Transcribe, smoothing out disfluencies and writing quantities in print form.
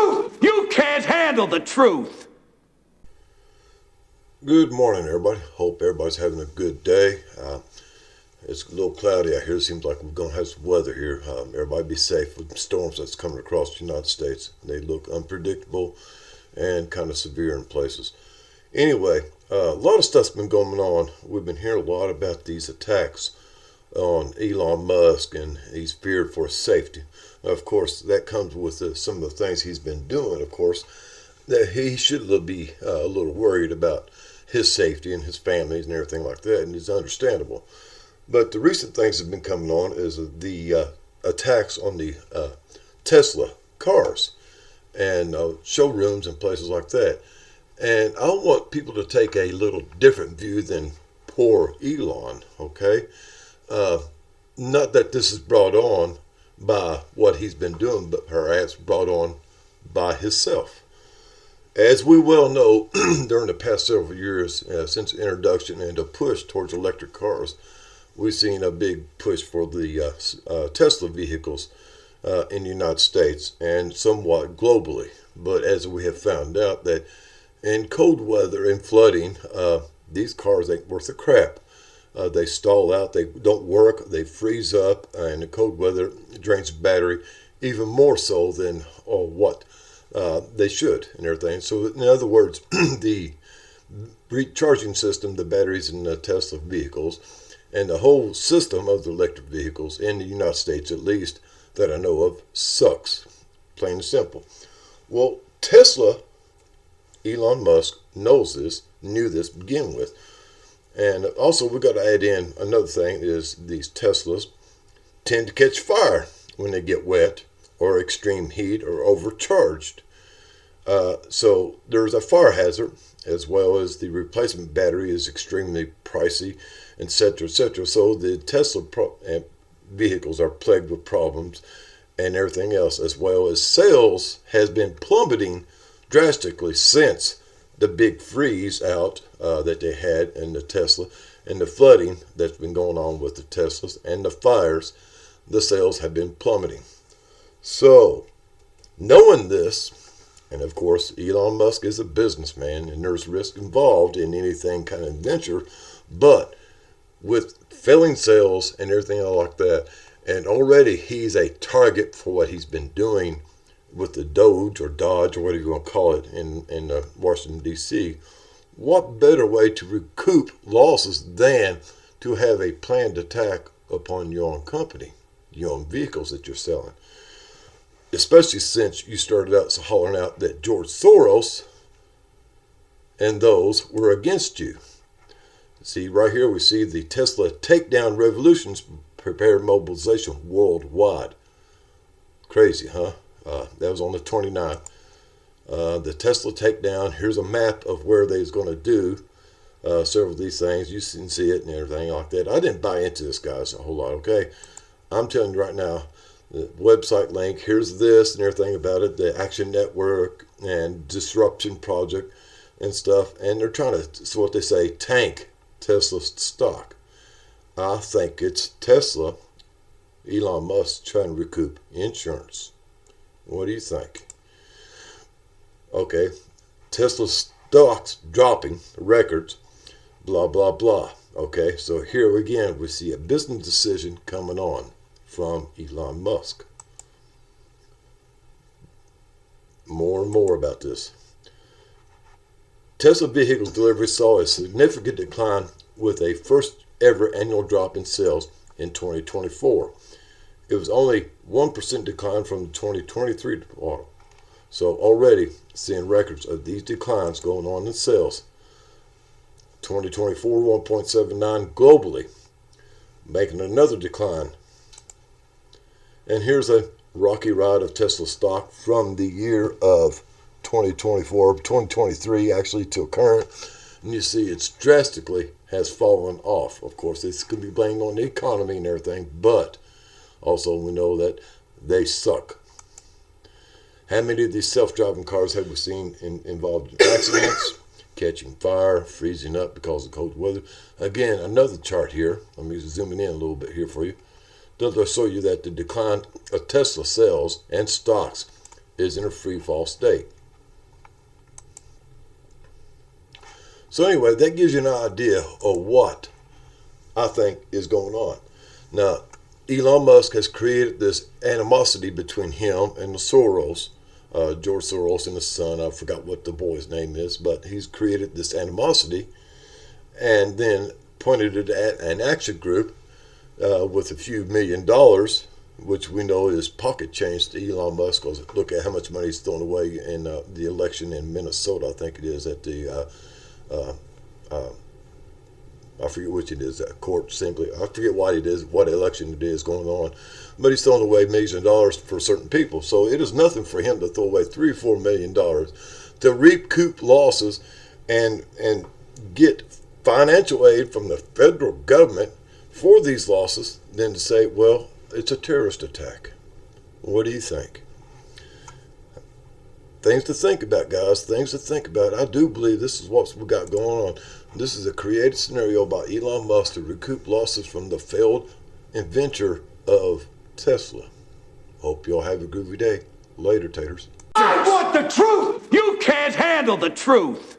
truth! You can't handle the truth! Good morning, everybody. Hope everybody's having a good day. It's a little cloudy out here. It seems like we're going to have some weather here. Everybody be safe with the storms that's coming across the United States. They look unpredictable and kind of severe in places. Anyway, a lot of stuff's been going on. We've been hearing a lot about these attacks on Elon Musk, and he's feared for his safety. Of course, that comes with some of the things he's been doing, of course, that he should be a little worried about his safety and his families and everything like that, and it's understandable. But the recent things that have been coming on is the attacks on the Tesla cars and showrooms and places like that. And I want people to take a little different view than poor Elon, okay? Not that this is brought on by what he's been doing, but perhaps brought on by himself. As we well know, during the past several years, since the introduction and the push towards electric cars, we've seen a big push for the Tesla vehicles in the United States and somewhat globally. But as we have found out that in cold weather and flooding, these cars ain't worth a crap. They stall out, they don't work, they freeze up, and the cold weather drains the battery even more so than what they should and everything. So in other words, the recharging system, the batteries in the Tesla vehicles, and the whole system of the electric vehicles in the United States, at least that I know of, sucks. Plain and simple. Well, Tesla, Elon Musk knew this to begin with. And also we got to add in another thing is these Teslas tend to catch fire when they get wet or extreme heat or overcharged. So there's a fire hazard, as well as the replacement battery is extremely pricey, etc., etc. So the Tesla vehicles are plagued with problems and everything else, as well as sales has been plummeting drastically since the big freeze out that they had in the Tesla and the flooding that's been going on with the Teslas and the fires. The sales have been plummeting. So, knowing this, and of course Elon Musk is a businessman and there's risk involved in anything kind of venture, but with failing sales and everything like that, and already he's a target for what he's been doing with the Dodge or whatever you want to call it in Washington, D.C., what better way to recoup losses than to have a planned attack upon your own company, your own vehicles that you're selling? Especially since you started out hollering out that George Soros and those were against you. See, right here we see the Tesla takedown revolutions prepare mobilization worldwide. Crazy, huh? That was on the 29th. The Tesla takedown, here's a map of where they was going to do several of these things. You can see it and everything like that. I didn't buy into this, guys, a whole lot, okay? I'm telling you right now, the website link, here's this and everything about it, the Action Network and Disruption Project and stuff. And they're trying to, so what they say, tank Tesla stock. I think it's Tesla, Elon Musk, trying to recoup insurance. What do you think? Okay, Tesla stocks dropping records, blah, blah, blah. Okay, so here again, we see a business decision coming on from Elon Musk. More and more about this. Tesla vehicles delivery saw a significant decline with a first ever annual drop in sales in 2024. It was only 1% decline from the 2023 quarter. So already seeing records of these declines going on in sales. 2024, 1.79 globally, making another decline. And here's a rocky ride of Tesla stock from the year of 2024, 2023 actually till current. And you see it's drastically has fallen off. Of course, this could be blamed on the economy and everything, but also we know that they suck. How many of these self-driving cars have we seen involved in accidents, catching fire, freezing up because of cold weather? Again, another chart here. Let me zoom in a little bit here for you. Does show you that the decline of Tesla sales and stocks is in a free fall state. So anyway, that gives you an idea of what I think is going on. Now, Elon Musk has created this animosity between him and the Soros, George Soros and his son. I forgot what the boy's name is, but he's created this animosity and then pointed it at an action group with a few $1 million, which we know is pocket change to Elon Musk. Because look at how much money he's thrown away in the election in Minnesota, I think it is, at the I forget which it is, court simply. I forget what it is, what election it is going on. But he's throwing away millions of dollars for certain people. So it is nothing for him to throw away $3 or $4 million to recoup losses and get financial aid from the federal government for these losses than to say, well, it's a terrorist attack. What do you think? Things to think about, guys. Things to think about. I do believe this is what we got going on. This is a created scenario by Elon Musk to recoup losses from the failed inventor of Tesla. Hope y'all have a groovy day. Later, taters. I want the truth! You can't handle the truth!